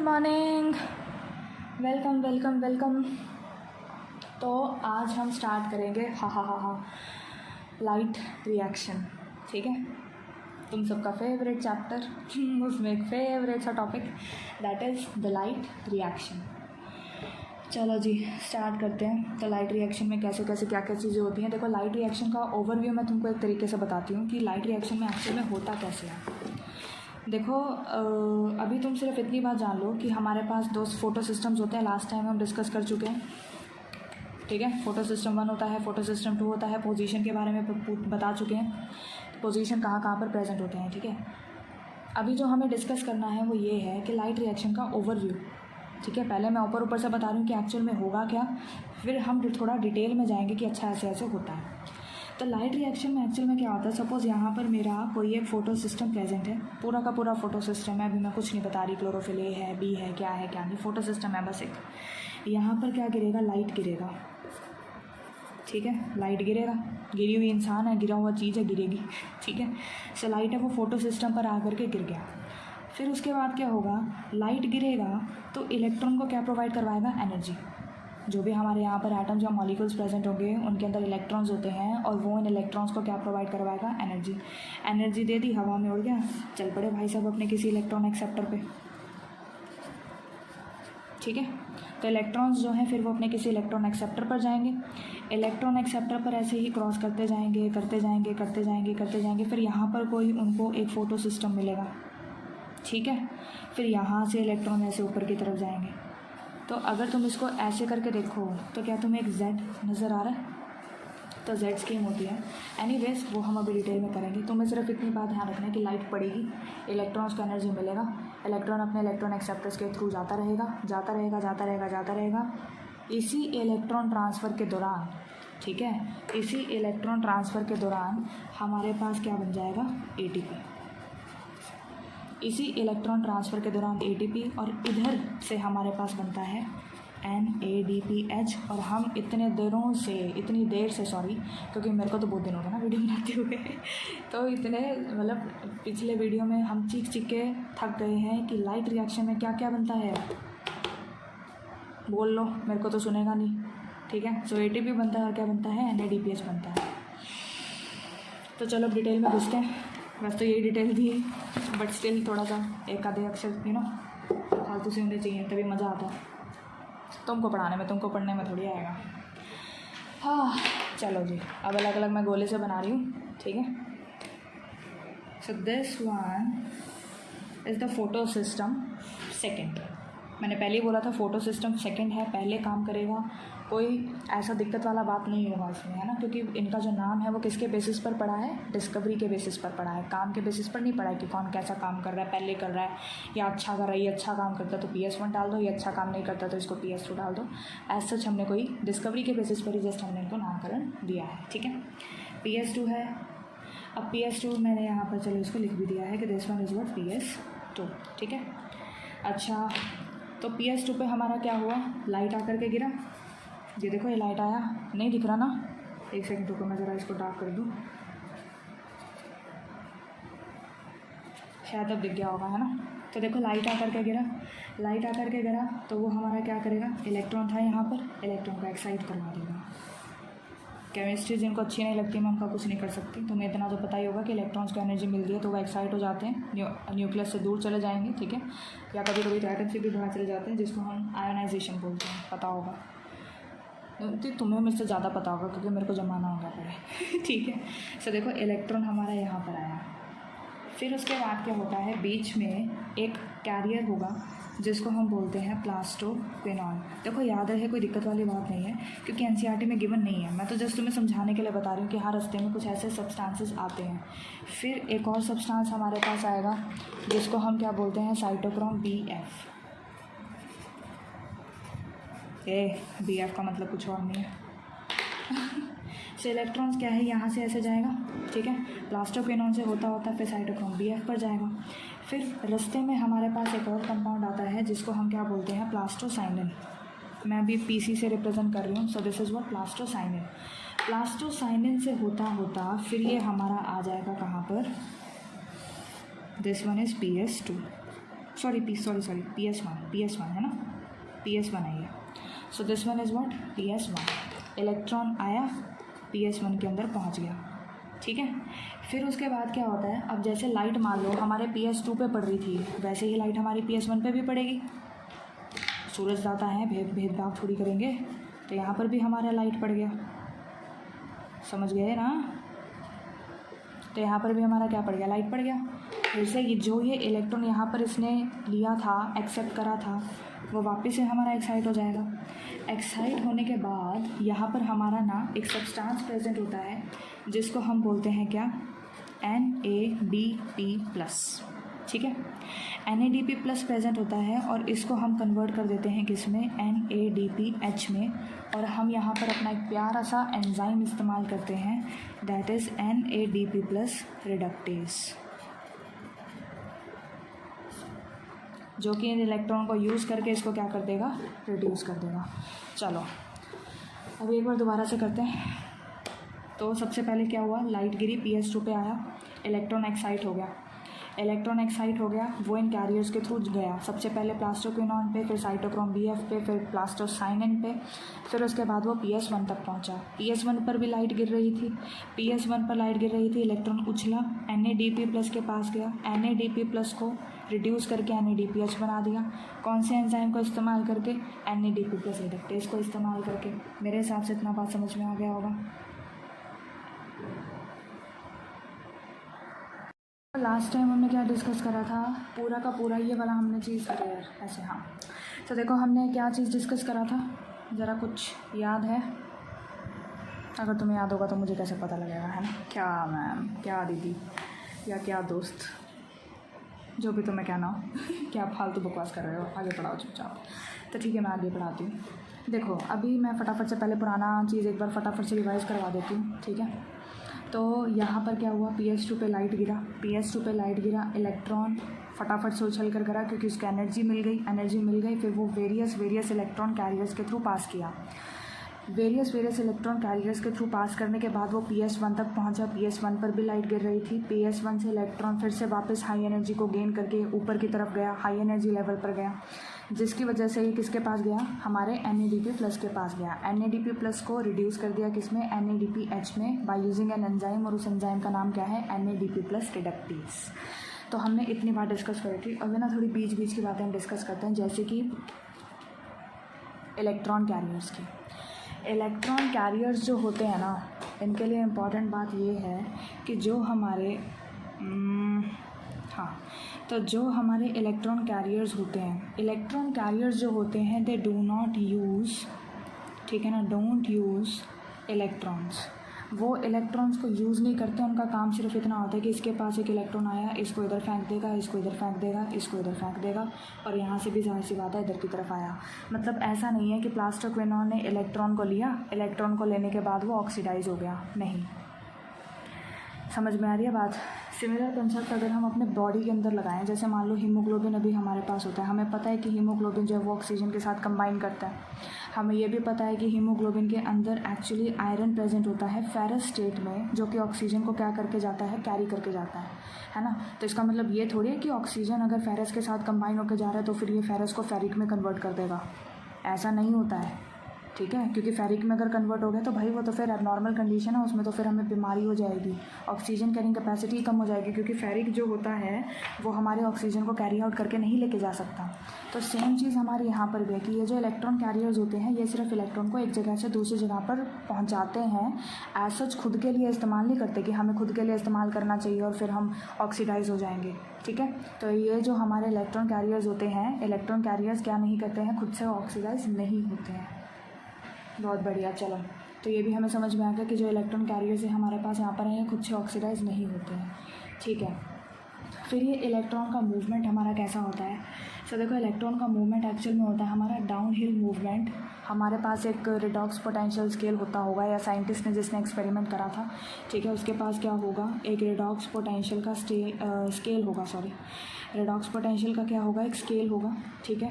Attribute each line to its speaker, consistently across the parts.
Speaker 1: Morning, welcome welcome welcome. तो आज हम स्टार्ट करेंगे लाइट रिएक्शन। ठीक है, तुम सबका फेवरेट चैप्टर उसमें एक फेवरेट सा topic that is the light reaction. चलो जी स्टार्ट करते हैं। तो लाइट रिएक्शन में कैसे कैसे क्या क्या चीज़ें होती हैं। देखो, लाइट रिएक्शन का ओवरव्यू मैं तुमको एक तरीके से बताती हूँ कि लाइट रिएक्शन में एक्चुअल में होता कैसे है। देखो, अभी तुम सिर्फ इतनी बात जान लो कि हमारे पास दो फोटो सिस्टम्स होते हैं। लास्ट टाइम हम डिस्कस कर चुके हैं। ठीक है, फोटो सिस्टम 1 होता है, फोटो सिस्टम 2 होता है। पोजीशन के बारे में बता चुके हैं, पोजीशन कहाँ कहाँ पर प्रेजेंट होते हैं। ठीक है, अभी जो हमें डिस्कस करना है वो ये है कि लाइट रिएक्शन का ओवरव्यू। ठीक है, पहले मैं ऊपर से बता रही हूँ कि एक्चुअल में होगा क्या, फिर हम थोड़ा डिटेल में जाएंगे कि अच्छा ऐसे ऐसे होता है। तो लाइट रिएक्शन में एक्चुअल में क्या होता है, सपोज़ यहाँ पर मेरा कोई एक फ़ोटो सिस्टम प्रेजेंट है, पूरा का पूरा फ़ोटो सिस्टम है। अभी मैं कुछ नहीं बता रही, क्लोरोफिल ए है, बी है, क्या है क्या नहीं, फ़ोटो सिस्टम है बस एक। यहाँ पर क्या गिरेगा, लाइट गिरेगा। ठीक है, लाइट गिरेगा, गिरी हुई इंसान है, गिरा हुआ चीज़ है, गिरेगी। ठीक है, सो लाइट है वो फ़ोटो सिस्टम पर आकर के गिर गया। फिर उसके बाद क्या होगा, लाइट गिरेगा तो इलेक्ट्रॉन को क्या प्रोवाइड करवाएगा, एनर्जी। जो भी हमारे यहाँ पर एटम्स या मॉलिक्यूल्स प्रेजेंट होंगे उनके अंदर इलेक्ट्रॉन्स होते हैं और वो इन इलेक्ट्रॉन्स को क्या प्रोवाइड करवाएगा, एनर्जी। एनर्जी दे दी, हवा में उड़ गया, चल पड़े भाई साहब अपने किसी इलेक्ट्रॉन एक्सेप्टर पे। ठीक है, तो इलेक्ट्रॉन्स जो हैं फिर वो अपने किसी इलेक्ट्रॉन एक्सेप्टर पर जाएंगे। इलेक्ट्रॉन एक्सेप्टर पर ऐसे ही क्रॉस करते जाएंगे करते जाएंगे करते जाएंगे करते जाएंगे। फिर यहाँ पर कोई उनको एक फ़ोटो सिस्टम मिलेगा। ठीक है, फिर यहाँ से इलेक्ट्रॉन ऐसे ऊपर की तरफ जाएंगे। तो अगर तुम इसको ऐसे करके देखो तो क्या तुम्हें एक जेड नज़र आ रहा है, तो जेड स्कीम होती है। एनीवेज वो हम अभी डिटेल में करेंगे। तुम्हें सिर्फ इतनी बात ध्यान रखना है कि लाइट पड़ेगी, इलेक्ट्रॉन्स को एनर्जी मिलेगा, इलेक्ट्रॉन अपने इलेक्ट्रॉन एक्सेप्टर्स के थ्रू जाता रहेगा जाता रहेगा जाता रहेगा जाता रहेगा। इसी इलेक्ट्रॉन ट्रांसफ़र के दौरान, ठीक है, इसी इलेक्ट्रॉन ट्रांसफ़र के दौरान हमारे पास क्या बन जाएगा, ATP। इसी इलेक्ट्रॉन ट्रांसफ़र के दौरान ATP, और इधर से हमारे पास बनता है NADPH। और हम इतनी देर से सॉरी, क्योंकि मेरे को तो बहुत दिन हो गए ना वीडियो बनाते हुए तो इतने मतलब पिछले वीडियो में हम चीख के थक गए हैं कि लाइट रिएक्शन में क्या क्या बनता है। बोल लो, मेरे को तो सुनेगा नहीं। ठीक है, सो ATP बनता है और क्या बनता है, NADPH बनता है। तो चलो डिटेल में घुसते हैं। वैसे तो यही डिटेल थी, बट स्टिल थोड़ा सा एक आधे अक्षर फालतू से होने चाहिए, तभी मज़ा आता है तुमको पढ़ाने में, तुमको पढ़ने में थोड़ी आएगा। हाँ चलो जी, अब अलग अलग मैं गोले से बना रही हूँ। ठीक है, so this one is the photo system second. मैंने पहले ही बोला था फोटो सिस्टम सेकंड है, पहले काम करेगा। कोई ऐसा दिक्कत वाला बात नहीं होगा इसमें, है ना, क्योंकि इनका जो नाम है वो किसके बेसिस पर पड़ा है, डिस्कवरी के बेसिस पर पड़ा है, काम के बेसिस पर नहीं पड़ा है कि कौन कैसा काम कर रहा है, पहले कर रहा है या अच्छा कर रहा है। ये अच्छा काम करता है तो PS1 डाल दो, ये अच्छा काम नहीं करता तो इसको PS2 डाल दो। एज सच हमने कोई डिस्कवरी के बेसिस पर ही जस्ट हमने इनको नामकरण दिया है। ठीक है, PS2 है। अब PS2 मैंने यहाँ पर चलो इसको लिख भी दिया है कि this one is what, PS2। ठीक है, अच्छा तो PS2 पे हमारा क्या हुआ, लाइट आकर के गिरा। ये देखो ये लाइट आया, नहीं दिख रहा ना, एक सेकंड रुको, मैं ज़रा इसको डार्क कर दूँ, शायद अब दिख गया होगा, है ना। तो देखो लाइट आकर के गिरा, लाइट आकर के गिरा तो वो हमारा क्या करेगा, इलेक्ट्रॉन था यहाँ पर, इलेक्ट्रॉन को एक्साइट करवा देगा। केमिस्ट्री जिनको अच्छी नहीं लगती मैं उनका कुछ नहीं कर सकती। तुम्हें इतना तो पता ही होगा कि इलेक्ट्रॉन्स को एनर्जी मिलती है तो वो एक्साइट हो जाते हैं, न्यूक्लियस से दूर चले जाएंगे। ठीक है, या कभी कभी तो एटम से भी बाहर चले जाते हैं, जिसको हम आयोनाइजेशन बोलते हैं, पता होगा। तो तुम्हें मुझसे ज़्यादा पता होगा क्योंकि मेरे को जमाना होगा पड़े ठीक है, सो देखो इलेक्ट्रॉन हमारा यहाँ पर आया। फिर उसके बाद क्या होता है, बीच में एक कैरियर होगा जिसको हम बोलते हैं प्लास्टोक्विनॉन। देखो याद रहे, कोई दिक्कत वाली बात नहीं है क्योंकि NCERT में गिवन नहीं है, मैं तो जस्ट तुम्हें समझाने के लिए बता रही हूँ कि हर रास्ते में कुछ ऐसे सब्सटेंसेस आते हैं। फिर एक और सब्सटेंस हमारे पास आएगा जिसको हम क्या बोलते हैं, साइटोक्रोम BF। BF का मतलब कुछ और नहीं है से इलेक्ट्रॉन्स क्या है, यहाँ से ऐसे जाएगा। ठीक है, प्लास्टोक्विनॉन से होता होता फिर साइटोक्रोम BF पर जाएगा। फिर रास्ते में हमारे पास एक और कंपाउंड आता है जिसको हम क्या बोलते हैं, प्लास्टोसाइनिन। मैं अभी PC से रिप्रेजेंट कर रही हूँ, so this is what, plastocyanin. Plastocyanin से होता होता फिर ये हमारा आ जाएगा कहाँ पर, this one is PS2। Sorry PS1 है ना, PS1 है ये। So this one is what, PS1। Electron आया, PS1 के अंदर पहुंच गया, ठीक है। फिर उसके बाद क्या होता है, अब जैसे लाइट मान लो हमारे PS2 पे पड़ रही थी, वैसे ही लाइट हमारी PS1 पे भी पड़ेगी। सूरज दाता है, भेदभाव थोड़ी करेंगे, तो यहाँ पर भी हमारा लाइट पड़ गया, समझ गए ना। तो यहाँ पर भी हमारा क्या पड़ गया, लाइट पड़ गया। फिर से ये इलेक्ट्रॉन यहाँ पर इसने लिया था, एक्सेप्ट करा था, वो वापस से हमारा एक्साइट हो जाएगा। एक्साइट होने के बाद यहाँ पर हमारा ना एक सब्सटेंस प्रेजेंट होता है जिसको हम बोलते हैं क्या, NADP+, ठीक है। NADP+ प्रेजेंट होता है और इसको हम कन्वर्ट कर देते हैं किस में, NADPH में। और हम यहाँ पर अपना एक प्यारा सा एंजाइम इस्तेमाल करते हैं, दैट इज़ NADP+ रिडक्टेज, जो कि इन इलेक्ट्रॉन को यूज़ करके इसको क्या कर देगा, रिड्यूस कर देगा। चलो अब एक बार दोबारा से करते हैं। तो सबसे पहले क्या हुआ, लाइट गिरी, PS2 पे आया, इलेक्ट्रॉन एक्साइट हो गया। वो इन कैरियर्स के थ्रू गया, सबसे पहले प्लास्टोक्विनोन पे, फिर साइटोक्रोम BF पे, फिर प्लास्टोसाइनिन पे, फिर उसके बाद वो PS1 तक पहुंचा। PS1 पर भी लाइट गिर रही थी, इलेक्ट्रॉन उछला, NADP+ के पास गया, NADP+ को रिड्यूस करके NADPH बना दिया। कौन से एंजाइम को इस्तेमाल करके, NADP+ रिडक्टेज को इस्तेमाल करके। मेरे हिसाब से इतना बात समझ में आ गया होगा। लास्ट टाइम हमने क्या डिस्कस करा था, पूरा का पूरा ये वाला हमने चीज़, अरे यार ऐसे, हाँ। तो देखो हमने क्या चीज़ डिस्कस करा था, ज़रा कुछ याद है? अगर तुम्हें याद होगा तो मुझे कैसे पता लगेगा, है ना। क्या मैम, क्या दीदी, या क्या दोस्त, जो भी तुम्हें कहना हो। क्या फालतू बकवास कर रहे हो, आगे पढ़ाओ चुपचाप। तो ठीक है, मैं आगे पढ़ाती हूँ। देखो अभी मैं फटाफट से पहले पुराना चीज़ एक बार फटाफट से रिवाइज़ करवा देती हूँ, ठीक है। तो यहाँ पर क्या हुआ, PS2 पे लाइट गिरा, इलेक्ट्रॉन फटाफट से उछल कर गिरा क्योंकि उसको एनर्जी मिल गई। फिर वो वेरियस इलेक्ट्रॉन कैरियर्स के थ्रू पास किया। वेरियस इलेक्ट्रॉन कैरियर्स के थ्रू पास करने के बाद वो PS1 तक पहुंचा। PS1 पर भी लाइट गिर रही थी। PS1 से इलेक्ट्रॉन फिर से वापस हाई एनर्जी को गेन करके ऊपर की तरफ गया, हाई एनर्जी लेवल पर गया, जिसकी वजह से ये किसके पास गया, हमारे NADP+ के पास गया। NADP+ को रिड्यूस कर दिया किसमें, NADPH में, बाय यूजिंग एन एंजाइम, और उस एंजाइम का नाम क्या है, NADP+ रिडक्टेज। तो हमने इतनी बार डिस्कस करी थी। अब ना थोड़ी बीच की बातें हम डिस्कस करते हैं, जैसे कि इलेक्ट्रॉन कैरियर्स की। इलेक्ट्रॉन कैरियर्स जो होते हैं ना, इनके लिए इम्पॉर्टेंट बात ये है कि जो हमारे जो हमारे इलेक्ट्रॉन कैरियर्स जो होते हैं दे डू नॉट यूज़, ठीक है ना, डोंट यूज़ इलेक्ट्रॉन्स। वो इलेक्ट्रॉन्स को यूज़ नहीं करते, उनका काम सिर्फ इतना होता है कि इसके पास एक इलेक्ट्रॉन आया, इसको इधर फेंक देगा, इसको इधर फेंक देगा, इसको इधर फेंक देगा, और यहाँ से भी जाहिर सी बात है इधर की तरफ आया। मतलब ऐसा नहीं है कि प्लास्टोक्विनोन ने इलेक्ट्रॉन को लिया, इलेक्ट्रॉन को लेने के बाद वो ऑक्सीडाइज हो गया, नहीं। समझ में आ रही है बात। सिमिलर कंसेप्ट अगर हम अपने बॉडी के अंदर लगाएं, जैसे मान लो हीमोग्लोबिन अभी हमारे पास होता है, हमें पता है कि हीमोग्लोबिन जो है वो ऑक्सीजन के साथ कंबाइन करता है। हमें ये भी पता है कि हीमोग्लोबिन के अंदर एक्चुअली आयरन प्रेजेंट होता है फेरस स्टेट में, जो कि ऑक्सीजन को क्या करके जाता है, कैरी करके जाता है ना। तो इसका मतलब ये थोड़ी है कि ऑक्सीजन अगर फेरस के साथ कंबाइन होकर जा रहा है तो फिर ये फेरस को फेरिक में कन्वर्ट कर देगा, ऐसा नहीं होता है, ठीक है। क्योंकि फेरिक में अगर कन्वर्ट हो गया तो भाई वो तो फिर एबनॉर्मल कंडीशन है, उसमें तो फिर हमें बीमारी हो जाएगी, ऑक्सीजन कैरिंग कैपेसिटी कम हो जाएगी, क्योंकि फेरिक जो होता है वो हमारे ऑक्सीजन को कैरी आउट करके नहीं लेके जा सकता। तो सेम चीज़ हमारे यहाँ पर भी है कि ये जो इलेक्ट्रॉन कैरियर्स होते हैं ये सिर्फ इलेक्ट्रॉन को एक जगह से दूसरी जगह पर पहुँचाते हैं, एज सच खुद के लिए इस्तेमाल नहीं करते कि हमें खुद के लिए इस्तेमाल करना चाहिए और फिर हम ऑक्सीडाइज हो जाएंगे, ठीक है। तो ये जो हमारे इलेक्ट्रॉन कैरियर्स होते हैं, इलेक्ट्रॉन कैरियर्स क्या नहीं करते हैं, खुद से ऑक्सीडाइज नहीं होते हैं। बहुत बढ़िया, चलो। तो ये भी हमें समझ में आ गया कि जो इलेक्ट्रॉन कैरियर्स है हमारे पास यहाँ पर हैं, ये खुद से ऑक्सीडाइज नहीं होते हैं, ठीक है। फिर ये इलेक्ट्रॉन का मूवमेंट हमारा कैसा होता है। सो देखो इलेक्ट्रॉन का मूवमेंट एक्चुअल में होता है हमारा डाउन हिल मूवमेंट। हमारे पास एक रिडॉक्स पोटेंशियल स्केल होता होगा, या साइंटिस्ट ने जिसने एक्सपेरिमेंट करा था, ठीक है, उसके पास क्या होगा, एक रिडॉक्स पोटेंशियल का स्केल होगा, रिडॉक्स पोटेंशियल का क्या होगा, एक स्केल होगा, ठीक है।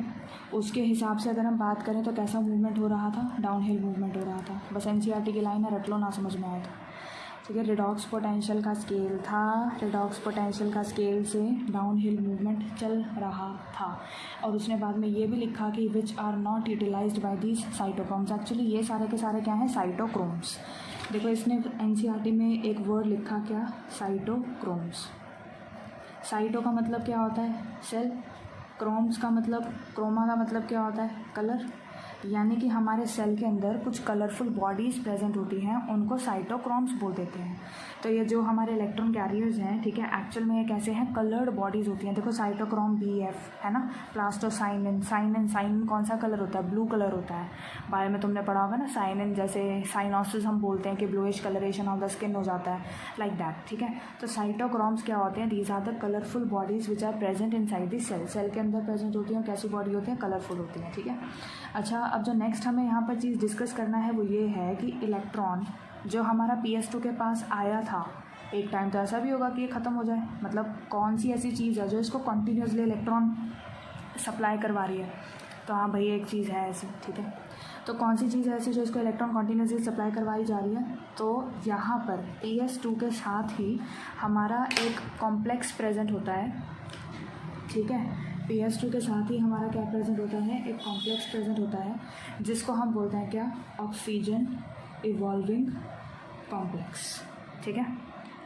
Speaker 1: उसके हिसाब से अगर हम बात करें तो कैसा मूवमेंट हो रहा था, डाउन हिल मूवमेंट हो रहा था। बस NCERT की लाइन है, रट लो, ना समझ में आया था। ठीक है। रिडॉक्स पोटेंशियल का स्केल था, रिडॉक्स पोटेंशियल का स्केल से डाउन हिल मूवमेंट चल रहा था। और उसने बाद में ये भी लिखा कि which are not utilised by these cytochromes. Actually ये सारे के सारे क्या हैं, साइटोक्रोम्स। देखो इसने एनसीईआरटी में एक वर्ड लिखा, क्या, साइटोक्रोम्स। साइटो का मतलब क्या होता है, सेल। क्रोम्स का मतलब, क्रोमा का मतलब क्या होता है, कलर। यानी कि हमारे सेल के अंदर कुछ कलरफुल बॉडीज़ प्रेजेंट होती हैं, उनको साइटोक्रोम्स बोल देते हैं। तो ये जो हमारे इलेक्ट्रॉन कैरियर्स हैं, ठीक है, एक्चुअल में ये कैसे हैं, कलर्ड बॉडीज़ होती हैं। देखो साइटोक्रोम BF है ना, प्लास्टोसाइनिन। साइनिन कौन सा कलर होता है, ब्लू कलर होता है। बायो में तुमने पढ़ा होगा ना, साइनिन जैसे साइनोसिस हम बोलते हैं कि bluish colouration of the skin हो जाता है, लाइक दैट, ठीक है। तो साइटोक्रोम्स क्या होते हैं, these are the colourful bodies which are present in side the cell. Cell के अंदर प्रेजेंट होती हैं, कैसी बॉडी होती है, कलरफुल होती है, ठीक है। अच्छा, अब जो नेक्स्ट हमें यहाँ पर चीज़ डिस्कस करना है वो ये है कि इलेक्ट्रॉन जो हमारा PS2 के पास आया था, एक टाइम तो ऐसा भी होगा कि ये ख़त्म हो जाए। मतलब कौन सी ऐसी चीज़ है जो इसको कंटिन्यूसली इलेक्ट्रॉन सप्लाई करवा रही है। तो हाँ भाई, एक चीज़ है ऐसी, ठीक है। तो कौन सी चीज़ है ऐसी जो इसको इलेक्ट्रॉन कंटिन्यूसली सप्लाई करवाई जा रही है, तो यहाँ पर PS2 के साथ ही हमारा एक कॉम्प्लेक्स प्रेजेंट होता है, ठीक है। PS2 के साथ ही हमारा क्या प्रेजेंट होता है, एक कॉम्प्लेक्स प्रेजेंट होता है, जिसको हम बोलते हैं क्या, ऑक्सीजन इवॉल्विंग कॉम्प्लेक्स, ठीक है।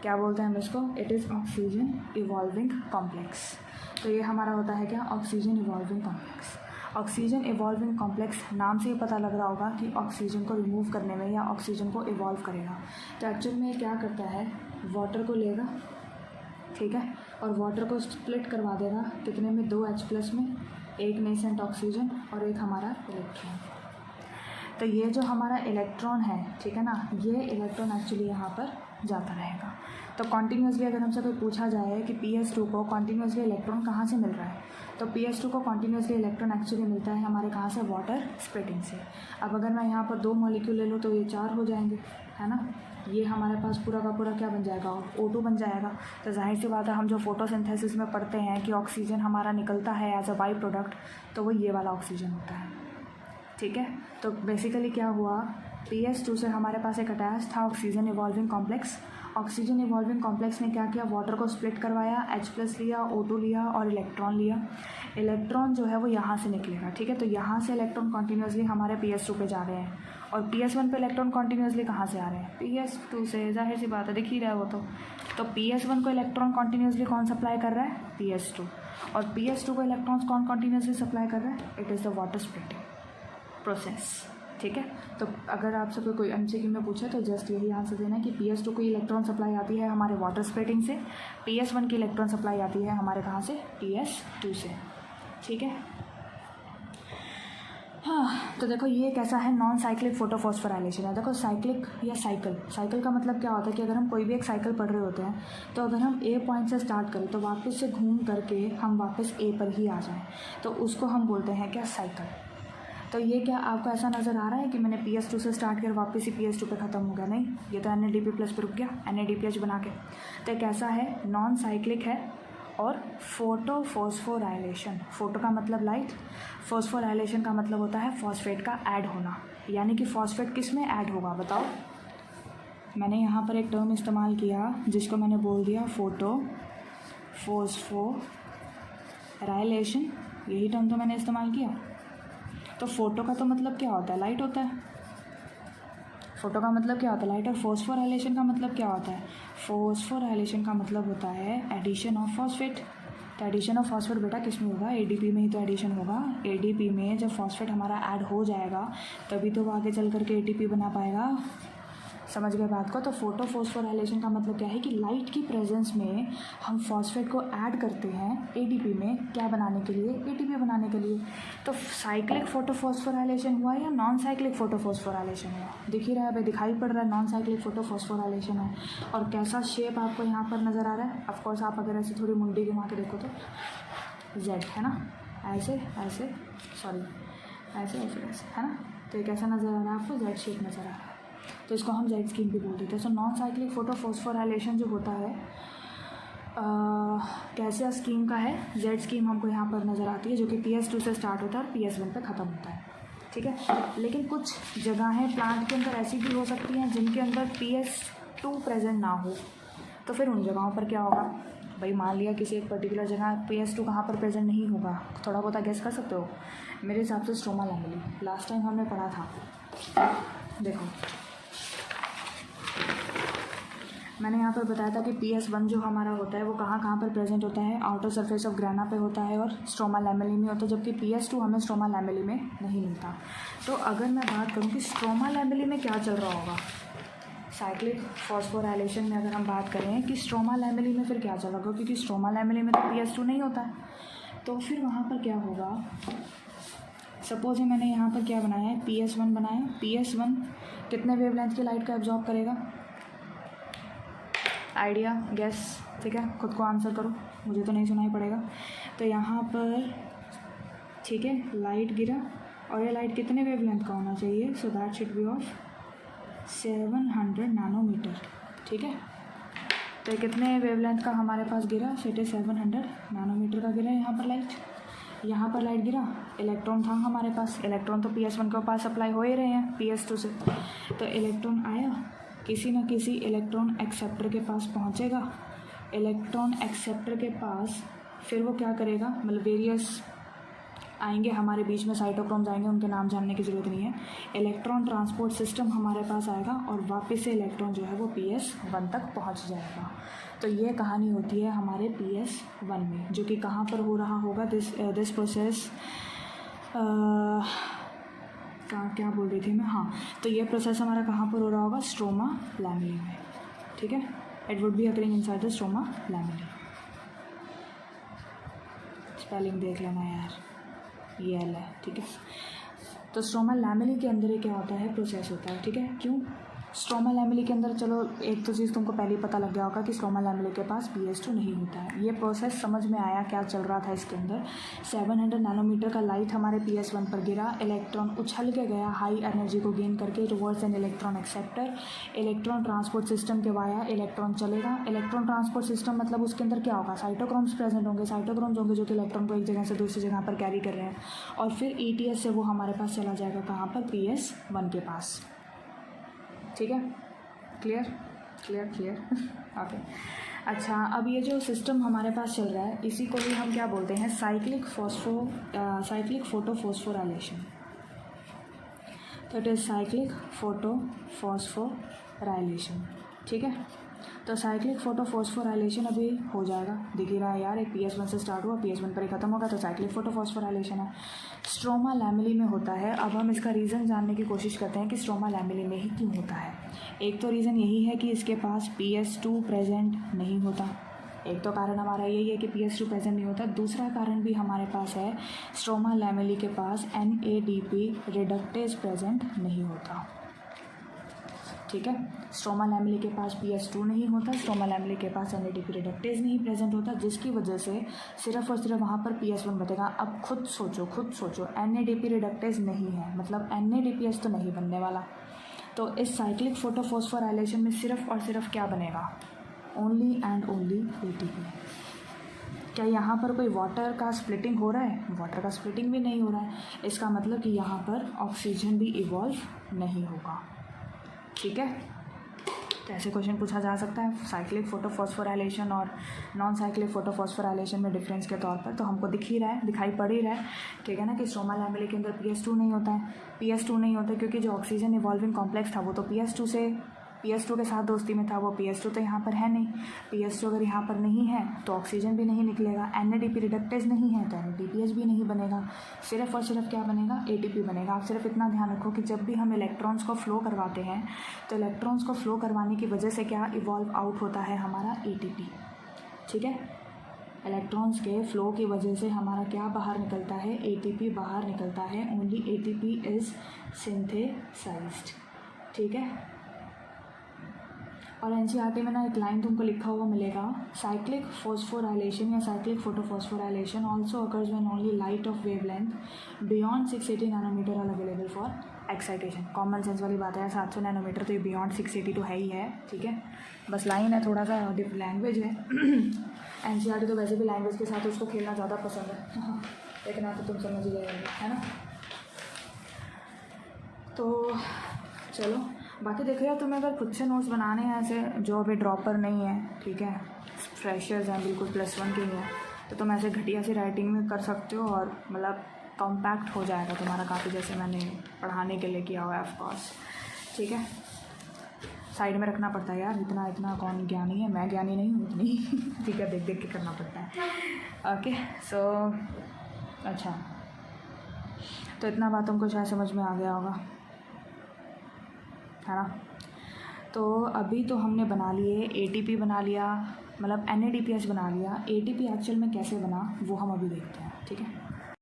Speaker 1: क्या बोलते हैं हम इसको, it is oxygen evolving complex. तो ये हमारा होता है क्या, oxygen evolving complex. Oxygen evolving complex नाम से ही पता लग रहा होगा कि ऑक्सीजन को रिमूव करने में या ऑक्सीजन को इवॉल्व करेगा। तो एक्चुअल में क्या करता है, वाटर को लेगा, ठीक है, और वाटर को स्प्लिट करवा देगा कितने में, 2H+ में, एक नेसेंट ऑक्सीजन और एक हमारा इलेक्ट्रॉन। तो ये जो हमारा इलेक्ट्रॉन है, ठीक है ना, ये इलेक्ट्रॉन एक्चुअली यहाँ पर जाता रहेगा। तो कॉन्टीन्यूसली अगर हमसे कोई पूछा जाए कि PS2 को कॉन्टीन्यूसली इलेक्ट्रॉन कहाँ से मिल रहा है, तो PS2 को कॉन्टीन्यूसली इलेक्ट्रॉन एक्चुअली मिलता है हमारे कहाँ से, वाटर स्प्लिटिंग से। अब अगर मैं यहाँ पर 2 मॉलिक्यूल ले लूँ तो ये 4 हो जाएंगे, है ना। ये हमारे पास पूरा का पूरा क्या बन जाएगा, O2 बन जाएगा। तो जाहिर सी बात है, हम जो फोटोसिंथेसिस में पढ़ते हैं कि ऑक्सीजन हमारा निकलता है एज अ बाई प्रोडक्ट, तो वो ये वाला ऑक्सीजन होता है, ठीक है। तो बेसिकली क्या हुआ, PS2 से हमारे पास एक अटैच था oxygen evolving complex. Oxygen evolving complex ने क्या किया, वाटर को स्प्लिट करवाया, H+ लिया, O2 लिया और इलेक्ट्रॉन लिया। इलेक्ट्रॉन जो है वो यहाँ से निकलेगा, ठीक है। तो यहाँ से इलेक्ट्रॉन कॉन्टीन्यूसली हमारे PS2 पे जा रहे हैं, और PS1 पे इलेक्ट्रॉन कॉन्टीन्यूसली कहाँ से आ रहे हैं, PS2 से। जाहिर सी बात है, दिख ही रहा है वो तो PS1 को इलेक्ट्रॉन कॉन्टीन्यूसली कौन सप्लाई कर रहा है, PS2। और PS2 को इलेक्ट्रॉन्स कौन कॉन्टीन्यूसली सप्लाई कर रहा है, it is the water splitting process, ठीक है। तो अगर आपसे कोई MCQ में पूछे तो जस्ट यही आंसर देना है कि PS2 को इलेक्ट्रॉन सप्लाई आती है हमारे वाटर स्प्लिटिंग से, PS1 की इलेक्ट्रॉन सप्लाई आती है हमारे कहाँ से, PS2 से, ठीक है। हाँ, तो देखो ये कैसा है, नॉन साइक्लिक फोटोफॉस्फोराइलेशन है। देखो साइक्लिक या साइकिल का मतलब क्या होता है कि अगर हम कोई भी एक साइकिल पढ़ रहे होते हैं, तो अगर हम A पॉइंट से स्टार्ट करें तो वापस से घूम करके हम वापस A पर ही आ जाएं, तो उसको हम बोलते हैं क्या, साइकिल। तो ये क्या आपको ऐसा नज़र आ रहा है कि मैंने PS2 से स्टार्ट कर वापस ही PS2 पे ख़त्म हो गया, नहीं, ये तो NADP+ पे रुक गया, NADPH बना के। तो कैसा है, नॉन साइक्लिक है। और फोटोफॉस्फोराइलेशन, फोटो का मतलब लाइट, फॉस्फोराइलेशन का मतलब होता है फॉस्फेट का ऐड होना। यानी कि फॉस्फेट किस में ऐड होगा बताओ। मैंने यहाँ पर एक टर्म इस्तेमाल किया जिसको मैंने बोल दिया फोटोफॉस्फोराइलेशन, यही टर्म तो मैंने इस्तेमाल किया। तो फोटो का तो मतलब क्या होता है, लाइट होता है। फोटो का मतलब क्या होता है, लाइट। और फॉस्फोराइलेशन का मतलब क्या होता है, फॉस्फोराइलेशन का मतलब होता है एडिशन ऑफ फॉस्फेट। तो एडिशन ऑफ फॉस्फेट बेटा किस में होगा, ADP में ही तो एडिशन होगा। ADP में जब फॉस्फेट हमारा ऐड हो जाएगा तभी तो वो आगे चल करके ATP बना पाएगा। समझ गए बात को। तो फोटोफॉस्फोराइलेशन का मतलब क्या है कि लाइट की प्रेजेंस में हम फॉस्फेट को ऐड करते हैं ADP में, क्या बनाने के लिए, ATP बनाने के लिए। तो साइक्लिक फोटोफॉस्फोराइलेशन हुआ या नॉन साइक्लिक फोटोफॉस्फोराइलेशन हुआ, दिख ही रहा है भाई, दिखाई पड़ रहा है नॉन साइक्लिक फोटोफॉस्फोराइलेशन है। और कैसा शेप आपको यहाँ पर नज़र आ रहा है, ऑफकोर्स आप अगर ऐसे थोड़ी मुंडी घुमा के देखो तो Z है ना, ऐसे ऐसे सॉरी ऐसे ऐसे ऐसे है ना। तो ये कैसा नज़र आ रहा है आपको, Z शेप नज़र आ रहा है। तो इसको हम Z स्कीम भी बोल देते हैं। सो नॉन साइक्लिक फोटोफॉस्फोराइलेशन जो होता है कैसे स्कीम का है, Z स्कीम हमको यहाँ पर नज़र आती है, जो कि PS2 से स्टार्ट होता है और PS1 पे ख़त्म होता है, ठीक है। लेकिन कुछ जगहें प्लांट के अंदर ऐसी भी हो सकती हैं जिनके अंदर 2 प्रेजेंट ना हो तो फिर उन जगहों पर क्या होगा भाई। मान लिया किसी एक पर्टिकुलर जगह PS2 कहाँ पर प्रेजेंट नहीं होगा, थोड़ा बहुत गेस कर सकते हो। मेरे हिसाब से स्ट्रोमा लैमेली लास्ट टाइम हमने पढ़ा था। देखो मैंने यहाँ पर बताया था कि PS1 जो हमारा होता है वो कहाँ कहाँ पर प्रेजेंट होता है, आउटर सरफेस ऑफ ग्राना पे होता है और स्ट्रोमा लैमेली में होता है, जबकि PS2 हमें स्ट्रोमा लैमेली में नहीं मिलता। तो अगर मैं बात करूँ कि स्ट्रोमा लैमेली में क्या चल रहा होगा, साइक्लिक फॉस्फोराइलेशन में अगर हम बात करें कि स्ट्रोमा लैमेली में फिर क्या चल रहा होगा, क्योंकि स्ट्रोमा लैमेली में तो PS2 नहीं होता है, तो फिर वहाँ पर क्या होगा। सपोज मैंने यहाँ पर क्या बनाया है, PS1 बनाया। PS1 कितने वेवलेंथ की लाइट का एब्जॉर्ब करेगा, आइडिया गैस, ठीक है, खुद को आंसर करो, मुझे तो नहीं सुनाई पड़ेगा। तो यहाँ पर ठीक है लाइट गिरा और ये लाइट कितने वेवलेंथ का होना चाहिए, so that should be of 700 nanometre, ठीक है। तो कितने वेवलेंथ का हमारे पास गिरा, सेट 700 नैनोमीटर का गिरा यहाँ पर लाइट। यहाँ पर लाइट गिरा, इलेक्ट्रॉन था हमारे पास, इलेक्ट्रॉन तो PS1 के पास सप्लाई हो ही रहे हैं PS2 से, तो इलेक्ट्रॉन आया किसी न किसी इलेक्ट्रॉन एक्सेप्टर के पास पहुँचेगा। इलेक्ट्रॉन एक्सेप्टर के पास फिर वो क्या करेगा, मतलब वेरियस आएंगे हमारे बीच में, साइटोक्रोम्स आएंगे, उनके नाम जानने की ज़रूरत नहीं है। इलेक्ट्रॉन ट्रांसपोर्ट सिस्टम हमारे पास आएगा और वापस से इलेक्ट्रॉन जो है वो PS1 तक पहुंच जाएगा। तो ये कहानी होती है हमारे PS1 में, जो कि कहाँ पर हो रहा होगा, दिस प्रोसेस क्या बोल रही थी मैं, हाँ, तो ये प्रोसेस हमारा कहाँ पर हो रहा होगा, स्ट्रोमा लैमेली में, ठीक है। It would be occurring inside the stroma lamellae. Spelling देख लेना यार, ये एल है, ठीक है। तो स्ट्रोमा लैमेली के अंदर ये क्या होता है, प्रोसेस होता है, ठीक है। क्यों स्ट्रोमा लैमेली के अंदर, चलो एक तो चीज़ तुमको पहले ही पता लग गया होगा कि स्ट्रोमा लैमेली के पास PS2 नहीं होता है। ये प्रोसेस समझ में आया क्या चल रहा था इसके अंदर। 700 नैनोमीटर का लाइट हमारे PS1 पर गिरा, इलेक्ट्रॉन उछल के गया हाई एनर्जी को गेन करके towards an electron acceptor. Electron transport system के वाया इलेक्ट्रॉन चलेगा। इलेक्ट्रॉन ट्रांसपोर्ट सिस्टम मतलब उसके अंदर क्या होगा, साइटोक्रोम्स प्रेजेंट होंगे, साइटोक्रोम्स होंगे जो कि इलेक्ट्रॉन को एक जगह से दूसरी जगह पर कैरी कर रहे हैं, और फिर ETS से वो हमारे पास चला जाएगा कहाँ पर, PS1 के पास, ठीक है। Clear clear clear okay. अच्छा, अब ये जो सिस्टम हमारे पास चल रहा है इसी को भी हम क्या बोलते हैं, साइक्लिक फोटोफॉस्फोराइलेशन। तो इट इज़ साइक्लिक फोटोफॉस्फोराइलेशन, ठीक है। तो साइक्लिक फोटोफॉस्फोराइलेशन अभी हो जाएगा, दिख ही रहा है यार, एक PS1 से स्टार्ट हुआ, PS1 पर ही ख़त्म होगा, तो साइक्लिक फोटोफॉस्फोराइलेशन है, स्ट्रोमा लैमेली में होता है। अब हम इसका रीज़न जानने की कोशिश करते हैं कि स्ट्रोमा लैमेली में ही क्यों होता है। एक तो रीज़न यही है कि इसके पास PS2 प्रेजेंट नहीं होता, एक तो कारण हमारा यही है कि PS2 प्रेजेंट नहीं होता। दूसरा कारण भी हमारे पास है, स्ट्रोमा लैमेली के पास NADP रिडक्टेज प्रेजेंट नहीं होता, ठीक है। स्ट्रोमा लैमेली के पास PS2 नहीं होता, स्ट्रोमा लैमेली के पास NADP रिडक्टेज नहीं प्रेजेंट होता, जिसकी वजह से सिर्फ और सिर्फ वहाँ पर PS1 बचेगा। अब खुद सोचो NADP रिडक्टेज नहीं है, मतलब NADPH तो नहीं बनने वाला। तो इस साइक्लिक फोटोफॉस्फोराइलेशन में सिर्फ और सिर्फ क्या बनेगा, ओनली एंड ओनली ATP। क्या यहाँ पर कोई वाटर का स्प्लिटिंग हो रहा है, वाटर का स्प्लिटिंग भी नहीं हो रहा है, इसका मतलब कि यहाँ पर ऑक्सीजन भी इवॉल्व नहीं होगा, ठीक है। तो ऐसे क्वेश्चन पूछा जा सकता है साइक्लिक फोटोफॉस्फोराइलेशन और नॉन साइक्लिक फोटोफॉस्फोराइलेशन में डिफरेंस के तौर पर। तो हमको दिखाई पड़ ही रहा है, ठीक है ना, कि स्ट्रोमा लैमेली के अंदर PS2 नहीं होता है। PS2 नहीं होता क्योंकि जो ऑक्सीजन इवॉल्विंग कॉम्प्लेक्स था वो तो PS2 के साथ दोस्ती में था, वो PS2 तो यहाँ पर है नहीं। PS2 अगर यहाँ पर नहीं है तो ऑक्सीजन भी नहीं निकलेगा, NADP रिडक्टेज नहीं है तो NADPH भी नहीं बनेगा, सिर्फ और सिर्फ क्या बनेगा, ATP बनेगा। आप सिर्फ इतना ध्यान रखो कि जब भी हम इलेक्ट्रॉन्स को फ्लो करवाते हैं तो इलेक्ट्रॉन्स को फ्लो करवाने की वजह से क्या इवॉल्व आउट होता है, हमारा ATP, ठीक है। इलेक्ट्रॉन्स के फ्लो की वजह से हमारा क्या बाहर निकलता है, ATP बाहर निकलता है। ओनली ATP इज़ सिंथेसाइज्ड, ठीक है। और NCERT में ना एक लाइन तुमको लिखा हुआ मिलेगा, साइक्लिक फॉस्फोराइलेशन या cyclic photophosphorylation also occurs when only light of wavelength beyond 680 nanometre are available for excitation. Common sense वाली बात है, 700 नैनोमीटर तो ये बियॉन्ड 680 तो है ही है, ठीक है। बस लाइन है, थोड़ा सा लैंग्वेज है। NCERT तो वैसे भी लैंग्वेज के साथ उसको खेलना ज़्यादा पसंद है, लेकिन आप तो तुम समझ ही जाएंगे, है ना। तो चलो बाकी देखो यार, तुम्हें अगर खुद से नोट्स बनाने हैं ऐसे, जो अभी ड्रॉपर नहीं है, ठीक है, फ्रेशर्स हैं, बिल्कुल +1 के ही हैं, तो तुम ऐसे घटिया सी राइटिंग में कर सकते हो और मतलब कॉम्पैक्ट हो जाएगा तुम्हारा काफ़ी, जैसे मैंने पढ़ाने के लिए किया हुआ है ऑफकोर्स। ठीक है, साइड में रखना पड़ता है यार, इतना कौन ज्ञानी है, मैं ज्ञानी नहीं हूँ इतनी। ठीक है, देख देख के करना पड़ता है। ओके सो अच्छा, तो इतना बात तुमको शायद समझ में आ गया होगा, है ना। तो अभी तो हमने बना लिए ATP बना लिया, मतलब NADPH बना लिया। ATP एक्चुअल में कैसे बना वो हम अभी देखते हैं, ठीक है।